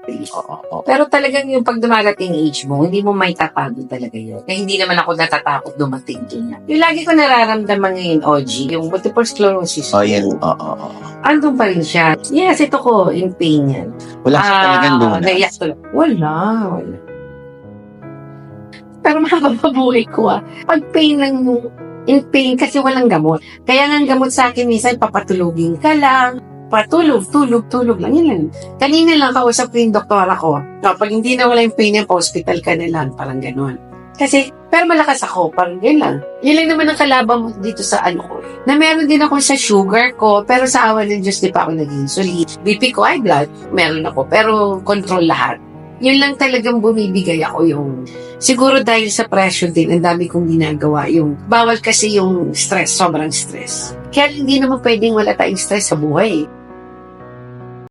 Oo, oo. Pero talagang yung pag dumarating age mo, hindi mo may tatado talaga yun. Kaya hindi naman ako natatakot dumating din yan. Yung lagi ko nararamdaman ngayon, OG, yung multiple sclerosis Oh, ko, yan. Oo, oo. andun pa rin siya. Yes, ito ko, in pain yan. Wala siya talagang lunas. Naiyak ko lang. Wala. Pero mapapabuhay ko Pag pain lang yung in pain kasi walang gamot. Kaya nga ang gamot sa akin minsan papatulugin ka lang. Patulog lang. Yun lang. Kanina lang kausap ko yung doktora ko. Kapag hindi na wala yung pain yung hospital ka na lang. Parang ganun. Kasi, pero malakas ako. Parang yun lang. Yun lang naman ang kalaban mo dito sa ano ko. Na meron din ako sa sugar ko. Pero sa awa ng Diyos, di pa ako nag-insulin. BP ko, high blood. Meron ako. Pero control lahat. Yun lang talagang bumibigay ako yung... Siguro dahil sa pressure din, ang dami kong ginagawa. Yung bawal kasi yung stress, sobrang stress. Kaya hindi naman pwedeng wala tayong stress sa buhay.